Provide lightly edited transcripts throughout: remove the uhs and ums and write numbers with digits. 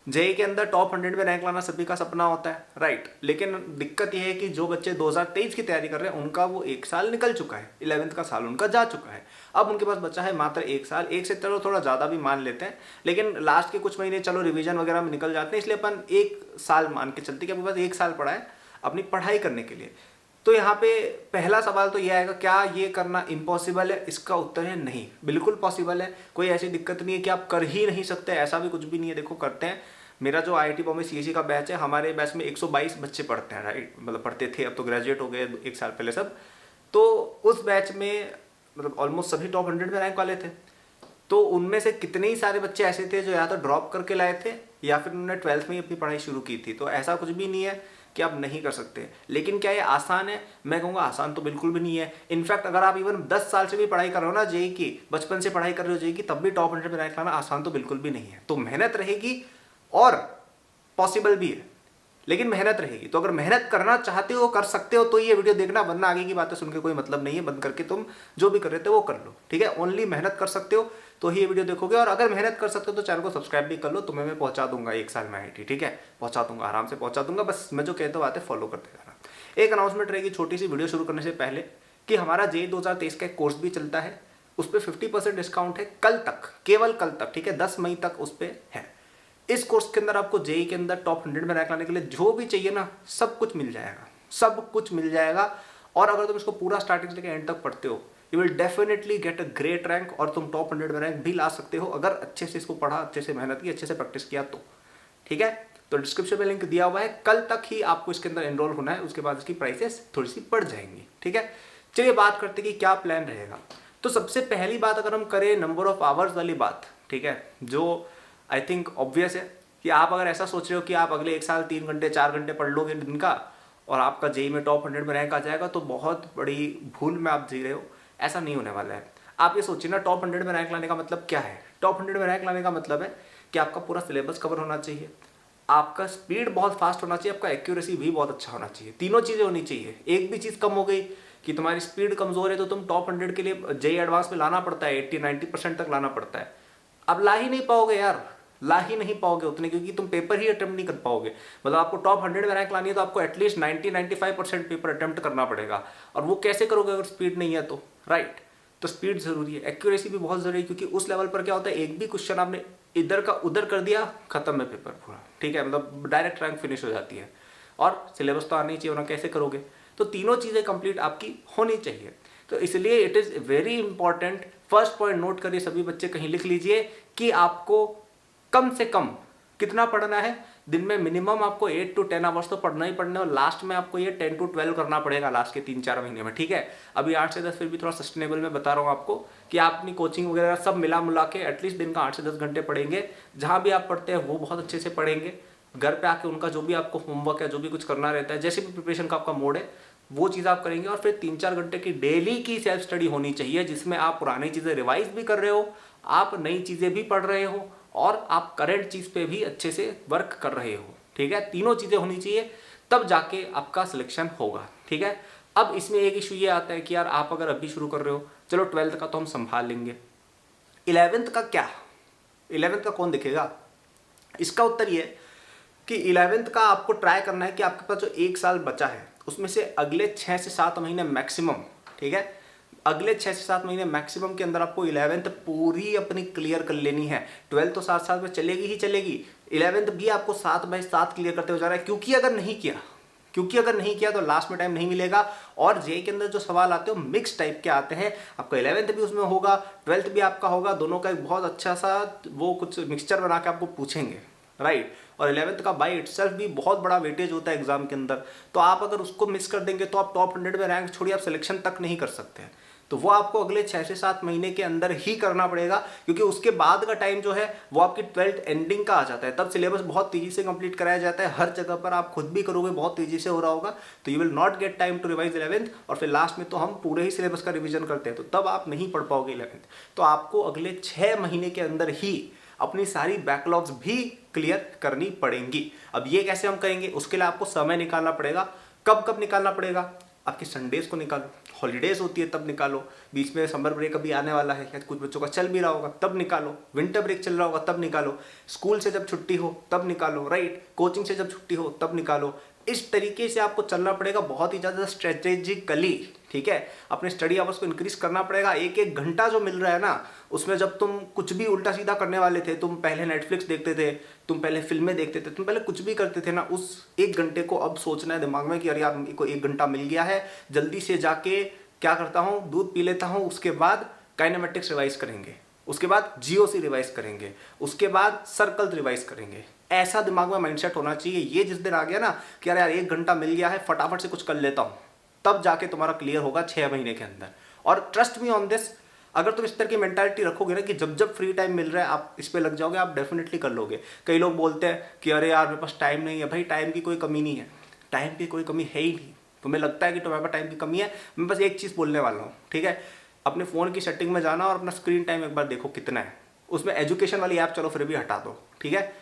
JEE के अंदर top 100 में रैंक लाना सभी का सपना होता है, राइट। लेकिन दिक्कत यह है कि जो बच्चे 2023 की तैयारी कर रहे हैं उनका वो एक साल निकल चुका है, 11th का साल उनका जा चुका है। अब उनके पास बचा है मात्र एक साल, एक से चलो थोड़ा ज़्यादा भी मान लेते हैं, लेकिन लास्ट के कुछ महीने चलो रिवीजन वगैरह में निकल जाते हैं, इसलिए अपन एक साल मान के चलते कि आपके पास एक साल पड़ा है अपनी पढ़ाई करने के लिए। तो यहाँ पे पहला सवाल तो ये आएगा, क्या ये करना इम्पॉसिबल है? इसका उत्तर है नहीं, बिल्कुल पॉसिबल है। कोई ऐसी दिक्कत नहीं है कि आप कर ही नहीं सकते, ऐसा भी कुछ भी नहीं है। देखो करते हैं। मेरा जो IIT बॉम्बे CSE का बैच है, हमारे बैच में 122 बच्चे पढ़ते हैं, राइट। मतलब पढ़ते थे, अब तो ग्रेजुएट हो गए एक साल पहले सब। तो उस बैच में मतलब ऑलमोस्ट सभी टॉप 100 में रैंक वाले थे। तो उनमें से कितने ही सारे बच्चे ऐसे थे जो या तो ड्रॉप करके लाए थे या फिर उन्होंने 12th में ही अपनी पढ़ाई शुरू की थी। तो ऐसा कुछ भी नहीं है कि आप नहीं कर सकते। लेकिन क्या ये आसान है? मैं कहूँगा आसान तो बिल्कुल भी नहीं है। इनफैक्ट अगर आप इवन 10 साल से भी पढ़ाई कर रहे हो ना जेई की, बचपन से पढ़ाई कर रहे हो जेई की, तब भी टॉप 100 में रैंक लाना आसान तो बिल्कुल भी नहीं है। तो मेहनत रहेगी और पॉसिबल भी है, लेकिन मेहनत रहेगी। तो अगर मेहनत करना चाहते हो, कर सकते हो, तो ये वीडियो देखना, वरना आगे की बातें सुन के कोई मतलब नहीं है। बंद करके तुम जो भी कर रहे थे वो कर लो, ठीक है। ओनली मेहनत कर सकते हो तो ही ये वीडियो देखोगे। और अगर मेहनत कर सकते हो तो चैनल को सब्सक्राइब भी कर लो, तुम्हें मैं पहुंचा दूंगा एक साल में IIT, ठीक है। पहुंचा दूंगा, आराम से पहुंचा दूंगा। बस मैं जो कहता हूँ बातें फॉलो करते जाना। एक अनाउंसमेंट रहेगी छोटी सी वीडियो शुरू करने से पहले कि हमारा जेई 2023 का एक कोर्स भी चलता है, उस पर 50% डिस्काउंट है कल तक, केवल कल तक, ठीक है। 10 मई तक उस पर है। इस कोर्स के अंदर आपको जेई के अंदर टॉप 100 में रैंक लाने के लिए जो भी चाहिए ना, सब कुछ मिल जाएगा, सब कुछ मिल जाएगा। और अगर तुम इसको पूरा स्टार्टिंग से लेकर एंड तक पढ़ते हो, you will definitely get a great rank, और तुम टॉप 100 में रैंक भी ला सकते हो अगर अच्छे से इसको पढ़ा, अच्छे से मेहनत की, अच्छे से प्रैक्टिस किया तो, ठीक है। तो डिस्क्रिप्शन में लिंक दिया हुआ है, कल तक ही आपको इसके अंदर एनरोल होना है, उसके बाद इसकी प्राइसेस थोड़ी सी बढ़ जाएंगी, ठीक है। चलिए बात करते हैं कि क्या प्लान रहेगा। तो सबसे पहली बात अगर हम करें नंबर ऑफ आवर्स वाली बात, ठीक है, जो आई थिंक ऑब्वियस है कि आप अगर ऐसा सोच रहे हो कि आप अगले एक साल 3 घंटे 4 घंटे पढ़ लोगे दिन का और आपका जेई में टॉप 100 में रैंक आ जाएगा, तो बहुत बड़ी भूल में आप जी रहे हो। ऐसा नहीं होने वाला है। आप ये सोचिए ना, टॉप 100 में रैंक लाने का मतलब क्या है? टॉप 100 में रैंक लाने का मतलब है कि आपका पूरा सिलेबस कवर होना चाहिए, आपका स्पीड बहुत फास्ट होना चाहिए, आपका एक्यूरेसी भी बहुत अच्छा होना चाहिए। तीनों चीज़ें होनी चाहिए। एक भी चीज़ कम हो गई कि तुम्हारी स्पीड कमजोर है तो तुम टॉप 100 के लिए जेई एडवांस में लाना पड़ता है, 80-90% तक लाना पड़ता है। अब ला ही नहीं पाओगे यार, ला ही नहीं पाओगे उतने, क्योंकि तुम पेपर ही अटेम्प्ट नहीं कर पाओगे। मतलब आपको टॉप 100 में रैंक लानी है तो आपको एटलीस्ट 90-95% पेपर अटेम्प्ट करना पड़ेगा। और वो कैसे करोगे अगर स्पीड नहीं है तो, राइट। तो स्पीड जरूरी है, एक्यूरेसी भी बहुत जरूरी है, क्योंकि उस लेवल पर क्या होता है, एक भी क्वेश्चन आपने इधर का उधर कर दिया, खत्म है पेपर पूरा, ठीक है। मतलब डायरेक्ट रैंक फिनिश हो जाती है। और सिलेबस तो आना ही चाहिए, वरना कैसे करोगे। तो तीनों चीज़ें कंप्लीट आपकी होनी चाहिए। तो इसलिए it is very important. First point note करिए सभी बच्चे, कहीं लिख लीजिए कि आपको कम से कम कितना पढ़ना है। दिन में मिनिमम आपको 8 to 10 आवर्स तो पढ़ना ही पढ़ना है, और लास्ट में आपको ये 10 to 12 करना पड़ेगा लास्ट के 3-4 महीने में, ठीक है। अभी 8 से 10 फिर भी थोड़ा सस्टेनेबल में बता रहा हूँ आपको कि आप अपनी कोचिंग वगैरह सब मिला मुला के एटलीस्ट दिन का 8 से 10 घंटे पढ़ेंगे। जहाँ भी आप पढ़ते हैं वो बहुत अच्छे से पढ़ेंगे। घर पे आके उनका जो भी आपको होमवर्क है, जो भी कुछ करना रहता है, जैसे भी प्रिपरेशन का आपका मोड है, वो चीज़ आप करेंगे। और फिर 3-4 घंटे की डेली की सेल्फ स्टडी होनी चाहिए, जिसमें आप पुरानी चीज़ें रिवाइज भी कर रहे हो, आप नई चीज़ें भी पढ़ रहे हो, और आप करंट चीज़ पे भी अच्छे से वर्क कर रहे हो, ठीक है। तीनों चीज़ें होनी चाहिए, तब जाके आपका सिलेक्शन होगा, ठीक है। अब इसमें एक इशू ये आता है कि यार आप अगर अभी शुरू कर रहे हो, चलो 12th का तो हम संभाल लेंगे, 11th का क्या? 11th का कौन दिखेगा? इसका उत्तर ये कि 11th का आपको ट्राई करना है कि आपके पास जो एक साल बचा है उसमें से अगले 6 से 7 महीने मैक्सिमम, ठीक है, अगले 6 से 7 महीने मैक्सिमम के अंदर आपको 11th पूरी अपनी क्लियर कर लेनी है। 12th तो 7 में चलेगी ही चलेगी, 11th भी आपको 7/7 क्लियर करते हुए जा रहा है। क्योंकि अगर नहीं किया तो लास्ट में टाइम नहीं मिलेगा। और जेई के अंदर जो सवाल आते हैं मिक्स टाइप के आते हैं, आपका 11th भी उसमें होगा, 12th भी आपका होगा, दोनों का एक बहुत अच्छा सा वो कुछ मिक्सचर बना के आपको पूछेंगे, राइट। और 11th का बाई इटसेल्फ भी बहुत बड़ा वेटेज होता है एग्जाम के अंदर। तो आप अगर उसको मिस कर देंगे तो आप टॉप 100 में रैंक छोड़िए, आप सिलेक्शन तक नहीं कर सकते हैं। तो वो आपको अगले 6 से 7 महीने के अंदर ही करना पड़ेगा, क्योंकि उसके बाद का टाइम जो है वो आपकी 12th एंडिंग का आ जाता है। तब सिलेबस बहुत तेजी से कंप्लीट कराया जाता है, हर जगह पर आप खुद भी करोगे, बहुत तेजी से हो रहा होगा, तो you will not get time to revise 11th। और फिर लास्ट में तो हम पूरे ही सिलेबस का रिविजन करते हैं, तो तब आप नहीं पढ़ पाओगे 11th। तो आपको अगले 6 महीने के अंदर ही अपनी सारी बैकलॉग्स भी क्लियर करनी पड़ेंगी। अब ये कैसे हम करेंगे, उसके लिए आपको समय निकालना पड़ेगा। कब कब निकालना पड़ेगा? आपकी संडेज को निकालो, हॉलीडेज होती है तब निकालो, बीच में समर ब्रेक अभी आने वाला है, या कुछ बच्चों का चल भी रहा होगा तब निकालो, विंटर ब्रेक चल रहा होगा तब निकालो, स्कूल से जब छुट्टी हो तब निकालो, राइट, कोचिंग से जब छुट्टी हो तब निकालो। इस तरीके से आपको चलना पड़ेगा बहुत ही ज़्यादा स्ट्रेटेजिकली, ठीक है। अपने स्टडी आवर्स को इंक्रीज करना पड़ेगा। एक एक घंटा जो मिल रहा है ना, उसमें जब तुम कुछ भी उल्टा सीधा करने वाले थे, तुम पहले नेटफ्लिक्स देखते थे, तुम पहले फिल्में देखते थे, तुम पहले कुछ भी करते थे ना, उस एक घंटे को अब सोचना है दिमाग में कि अरे यार मेरे को एक घंटा मिल गया है, जल्दी से जाके क्या करता हूँ, दूध पी लेता हूँ, उसके बाद काइनेमेटिक्स रिवाइज करेंगे, उसके बाद जीओसी रिवाइज करेंगे, उसके बाद सर्कल रिवाइज करेंगे। ऐसा दिमाग में माइंडसेट होना चाहिए। ये जिस दिन आ गया ना कि यार एक घंटा मिल गया है, फटाफट से कुछ कर लेता हूँ, तब जाके तुम्हारा क्लियर होगा 6 महीने के अंदर। और ट्रस्ट मी ऑन दिस, अगर तुम इस तरह की मेंटालिटी रखोगे ना कि जब जब फ्री टाइम मिल रहा है आप इस पे लग जाओगे, आप डेफिनेटली कर लोगे। कई लोग बोलते हैं कि अरे यार मेरे पास टाइम नहीं है। भाई टाइम की कोई कमी नहीं है, टाइम की कोई कमी है ही नहीं। तुम्हें लगता है कि तुम्हारे पास टाइम की कमी है, मैं बस एक चीज़ बोलने वाला हूँ, ठीक है। अपने फ़ोन की सेटिंग में जाना और अपना स्क्रीन टाइम एक बार देखो कितना है। उसमें एजुकेशन वाली ऐप चलो फिर भी हटा दो, ठीक है,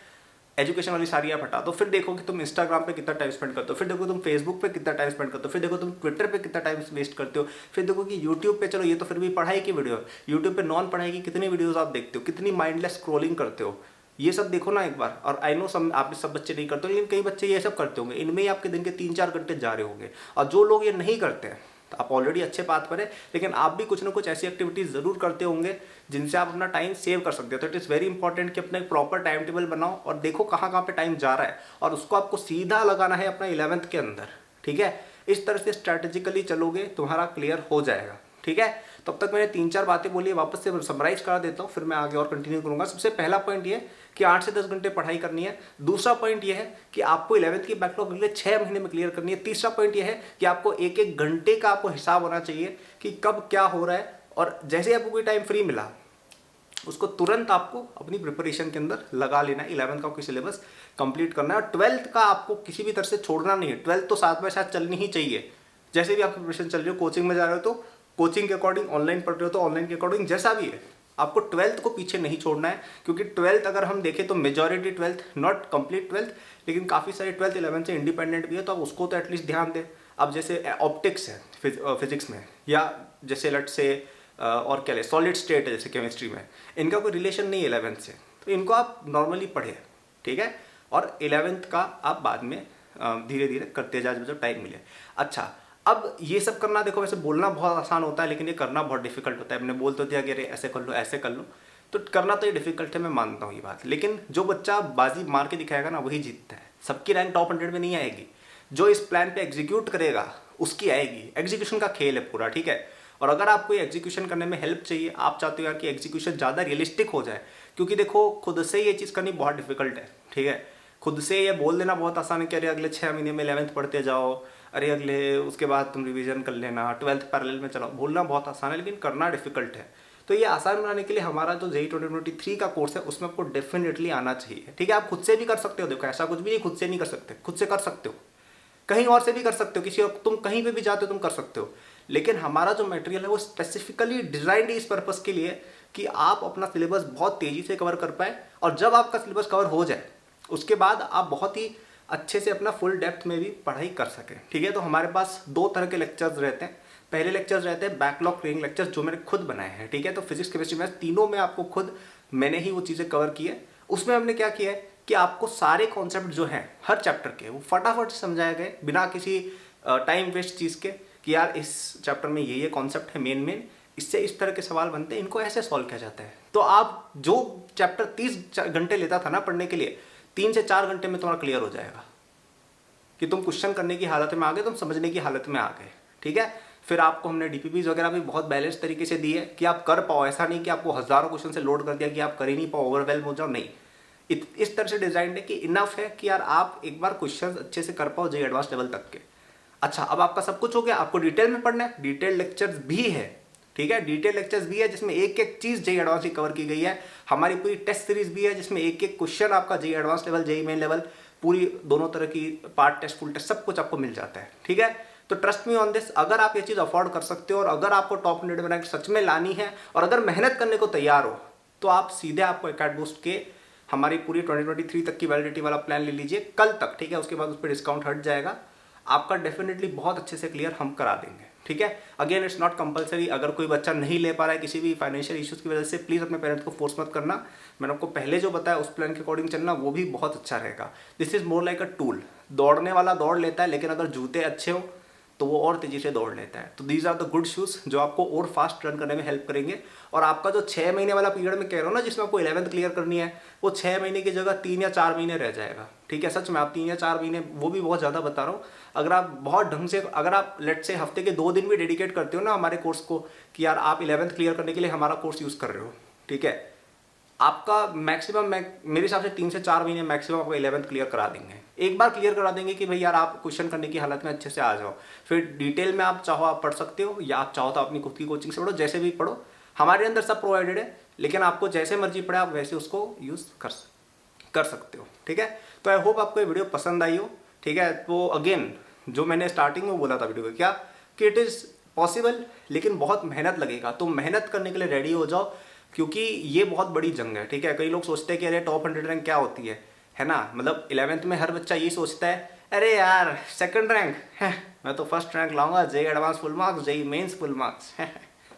एजुकेशन वाली सारी ऐप हटा दो। फिर देखो कि तुम इंस्टाग्राम पे कितना टाइम स्पेंड करते हो, फिर देखो तुम फेसबुक पे कितना टाइम स्पेंड करते हो, फिर देखो तुम ट्विटर पे कितना टाइम वेस्ट करते हो, फिर देखो कि यूट्यूब पे, चलो ये तो फिर भी पढ़ाई की वीडियो है, यूट्यूब पे नॉन पढ़ाई की कितनी वीडियोस आप देखते हो, कितनी माइंडलेस स्क्रॉलिंग करते हो, ये सब देखो ना एक बार। और आई नो आप सब बच्चे नहीं करते, लेकिन कई बच्चे ये सब करते होंगे, इनमें ही आपके दिन के 3-4 घंटे जा रहे होंगे। और जो लोग ये नहीं करते हैं तो आप ऑलरेडी अच्छे पाथ पर है, लेकिन आप भी कुछ ना कुछ ऐसी एक्टिविटीज़ ज़रूर करते होंगे जिनसे आप अपना टाइम सेव कर सकते हो। तो इट इज़ वेरी इंपॉर्टेंट कि अपना एक प्रॉपर टाइम टेबल बनाओ और देखो कहाँ कहाँ पे टाइम जा रहा है, और उसको आपको सीधा लगाना है अपना 11th के अंदर, ठीक है। इस तरह से स्ट्रैटेजिकली चलोगे, तुम्हारा क्लियर हो जाएगा, ठीक है। तब तक मैंने 3-4 बातें बोली, वापस से समराइज करा देता हूँ, फिर मैं आगे और कंटिन्यू करूँगा। सबसे पहला पॉइंट ये कि 8 से 10 घंटे पढ़ाई करनी है। दूसरा पॉइंट ये है कि आपको 11th की बैकलॉग अगले 6 महीने में क्लियर करनी है। तीसरा पॉइंट ये है कि आपको एक एक घंटे का आपको हिसाब होना चाहिए कि कब क्या हो रहा है, और जैसे आपको कोई टाइम फ्री मिला उसको तुरंत आपको अपनी प्रिपरेशन के अंदर लगा लेना है। 11th का आपको सिलेबस कंप्लीट करना है, और 12th का आपको किसी भी तरह से छोड़ना नहीं है। 12th तो साथ में साथ चलनी ही चाहिए। जैसे भी आपकी प्रिपरेशन चल रही हो, कोचिंग में जा रहे हो तो कोचिंग के अकॉर्डिंग, ऑनलाइन पढ़ रहे हो तो ऑनलाइन के अकॉर्डिंग, जैसा भी है आपको 12th को पीछे नहीं छोड़ना है। क्योंकि 12th अगर हम देखें तो majority 12th, not complete 12th, लेकिन काफ़ी सारी 12th 11th से इंडिपेंडेंट भी है, तो आप उसको तो एटलीस्ट ध्यान दें। अब जैसे ऑप्टिक्स है फिजिक्स में, या जैसे लट से और क्या ले सॉलिड स्टेट है जैसे केमिस्ट्री में, इनका कोई रिलेशन नहीं है 11th से, तो इनको आप नॉर्मली पढ़े, ठीक है। और 11th का आप बाद में धीरे धीरे करते जाए जब टाइम मिले। अच्छा, अब ये सब करना, देखो वैसे बोलना बहुत आसान होता है, लेकिन ये करना बहुत डिफिकल्ट होता है। मैंने बोल तो दिया कि अरे ऐसे कर लो ऐसे कर लो, तो करना तो ये डिफिकल्ट है, मैं मानता हूँ ये बात। लेकिन जो बच्चा बाजी मार के दिखाएगा ना, वही जीतता है। सबकी रैंक टॉप 100 में नहीं आएगी, जो इस प्लान पे एग्जीक्यूट करेगा उसकी आएगी। एग्जीक्यूशन का खेल है पूरा, ठीक है। और अगर आपको एग्जीक्यूशन करने में हेल्प चाहिए, आप चाहते हो यार कि एग्जीक्यूशन ज़्यादा रियलिस्टिक हो जाए, क्योंकि देखो खुद से ये चीज़ करनी बहुत डिफिकल्ट है, ठीक है। खुद से ये बोल देना बहुत आसान है कि अरे अगले 6 महीने में 11th पढ़ते जाओ, अरे अगले उसके बाद तुम रिवीजन कर लेना, 12th पैरेलल में चलाओ। बोलना बहुत आसान है, लेकिन करना डिफिकल्ट है। तो ये आसान बनाने के लिए हमारा जो JEE 2023 का कोर्स है, उसमें आपको डेफिनेटली आना चाहिए, ठीक है। आप खुद से भी कर सकते हो, देखो ऐसा कुछ भी नहीं खुद से नहीं कर सकते, खुद से कर सकते हो, कहीं और से भी कर सकते हो, किसी और, तुम कहीं पे भी जाते हो तुम कर सकते हो। लेकिन हमारा जो मटेरियल है वो स्पेसिफिकली डिजाइंड इस पर्पस के लिए कि आप अपना सिलेबस बहुत तेजी से कवर कर पाए, और जब आपका सिलेबस कवर हो जाए उसके बाद आप बहुत ही अच्छे से अपना फुल डेप्थ में भी पढ़ाई कर सकें, ठीक है। तो हमारे पास 2 तरह के लेक्चर्स रहते हैं। पहले लेक्चर्स रहते हैं बैकलॉग क्लियरिंग लेक्चर्स, जो मैंने खुद बनाए हैं, ठीक है। तो फिजिक्स, केमिस्ट्री, मैथ्स तीनों में आपको खुद मैंने ही वो चीज़ें कवर की है। उसमें हमने क्या किया है कि आपको सारे कॉन्सेप्ट जो हैं हर चैप्टर के, वो फटाफट से समझाए गए, बिना किसी टाइम वेस्ट चीज़ के, कि यार इस चैप्टर में ये कॉन्सेप्ट है मेन, इससे इस तरह के सवाल बनते हैं, इनको ऐसे सॉल्व किया जाता है। तो आप जो चैप्टर 30 घंटे लेता था ना पढ़ने के लिए, 3 से 4 घंटे में तुम्हारा क्लियर हो जाएगा, कि तुम क्वेश्चन करने की हालत में आ गए, तुम समझने की हालत में आ गए, ठीक है। फिर आपको हमने DPPs वगैरह भी बहुत बैलेंस तरीके से दी है कि आप कर पाओ। ऐसा नहीं कि आपको हज़ारों क्वेश्चन से लोड कर दिया कि आप कर ही नहीं पाओ, ओवरवेल्म हो जाओ, नहीं। इस तरह से डिजाइन है कि इनफ है कि यार आप एक बार क्वेश्चन अच्छे से कर पाओ JEE एडवांस लेवल तक के। अच्छा, अब आपका सब कुछ हो गया, आपको डिटेल में पढ़ना है, डिटेल लेक्चर्स भी है, ठीक है। डिटेल लेक्चर्स भी है जिसमें एक एक चीज़ JEE एडवांस की कवर की गई है। हमारी पूरी टेस्ट सीरीज भी है जिसमें एक एक क्वेश्चन आपका JEE advance level, JEE main level, पूरी दोनों तरह की पार्ट टेस्ट, फुल टेस्ट, सब कुछ आपको मिल जाता है, ठीक है। तो ट्रस्ट मी ऑन दिस, अगर आप ये चीज़ अफोर्ड कर सकते हो, और अगर आपको टॉप 100 में रैंक सच में लानी है, और अगर मेहनत करने को तैयार हो, तो आप सीधे आपको अकेडबूस्ट के हमारी पूरी 2023 तक की वैलिडिटी वाला प्लान ले लीजिए कल तक, ठीक है। उसके बाद उस पर डिस्काउंट हट जाएगा। आपका डेफिनेटली बहुत अच्छे से क्लियर हम करा देंगे, ठीक है। अगेन इट्स नॉट कंपलसरी, अगर कोई बच्चा नहीं ले पा रहा है किसी भी फाइनेंशियल इश्यूज की वजह से, प्लीज़ अपने पेरेंट्स को फोर्स मत करना। मैंने आपको पहले जो बताया उस प्लान के अकॉर्डिंग चलना, वो भी बहुत अच्छा रहेगा। This is more like a tool. दौड़ने वाला दौड़ लेता है, लेकिन अगर जूते अच्छे हो तो वो और तेजी से दौड़ लेता है। तो these are the good shoes जो आपको और फास्ट रन करने में हेल्प करेंगे। और आपका जो 6 महीने वाला पीरियड में कह रहा हूँ ना, जिसमें आपको 11th क्लियर करनी है, वो 6 महीने की जगह 3 या 4 महीने रह जाएगा, ठीक है। सच में आप 3 या 4 महीने, वो भी बहुत ज़्यादा बता रहा हूँ। अगर आप बहुत ढंग से, अगर आप लेट से हफ्ते के 2 दिन भी डेडिकेट करते हो ना हमारे कोर्स को, कि यार आप 11th क्लियर करने के लिए हमारा कोर्स यूज़ कर रहे हो, ठीक है, आपका मैक्सिमम मेरे हिसाब से 3 से 4 महीने मैक्सिमम आपको 11th क्लियर करा देंगे। एक बार क्लियर करा देंगे कि भाई यार आप क्वेश्चन करने की हालत में अच्छे से आ जाओ। फिर डिटेल में आप चाहो आप पढ़ सकते हो, या आप चाहो तो अपनी खुद की कोचिंग से पढ़ो, जैसे भी पढ़ो, हमारे अंदर सब प्रोवाइडेड है। लेकिन आपको जैसे मर्जी पड़े आप वैसे उसको यूज़ कर सकते हो, ठीक है। तो आई होप आपको ये वीडियो पसंद आई हो, ठीक है। तो अगेन जो मैंने स्टार्टिंग में बोला था वीडियो को, क्या कि इट इज़ पॉसिबल, लेकिन बहुत मेहनत लगेगा। तो मेहनत करने के लिए रेडी हो जाओ, क्योंकि ये बहुत बड़ी जंग है, ठीक है। कई लोग सोचते हैं कि अरे टॉप 100 रैंक क्या होती है ना। मतलब 11th में हर बच्चा यही सोचता है, अरे यार 2nd रैंक है, मैं तो 1st रैंक लाऊंगा, JEE advance full marks, JEE mains full marks.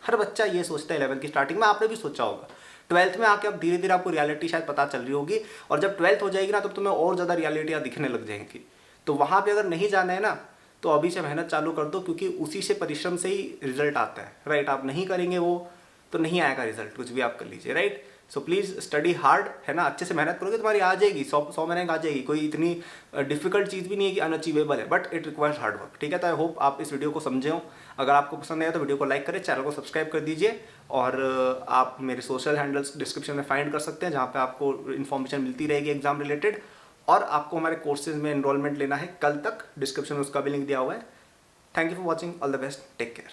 हर बच्चा ये सोचता है 11th की स्टार्टिंग में। आपने भी सोचा होगा। 12th में आके अब धीरे धीरे आपको रियलिटी शायद पता चल रही होगी, और जब 12th हो जाएगी ना, तो तुम्हें और ज़्यादा रियलिटियाँ दिखने लग जाएंगी। तो वहाँ पर अगर नहीं जाना है ना, तो अभी से मेहनत चालू कर दो, क्योंकि उसी से, परिश्रम से ही रिजल्ट आता है, राइट। आप नहीं करेंगे वो तो नहीं आएगा रिजल्ट, कुछ भी आप कर लीजिए, right. So please study hard, है ना। अच्छे से मेहनत करोगे तुम्हारी आ जाएगी, 100 में रैंक आ जाएगी। कोई इतनी डिफिकल्ट चीज़ भी नहीं है कि अनअचीवेबल है, but it requires hard work, ठीक है। तो आई होप आप इस वीडियो को समझे हो। अगर आपको पसंद आया तो वीडियो को लाइक करें, चैनल को सब्सक्राइब कर दीजिए, और आप मेरे सोशल हैंडल्स डिस्क्रिप्शन में फाइंड कर सकते हैं, जहाँ पे आपको इन्फॉर्मेशन मिलती रहेगी एग्जाम रिलेटेड। और आपको हमारे कोर्सेज में एनरोलमेंट लेना है कल तक, डिस्क्रिप्शन में उसका भी लिंक दिया हुआ है। Thank you for watching, all the best, take care.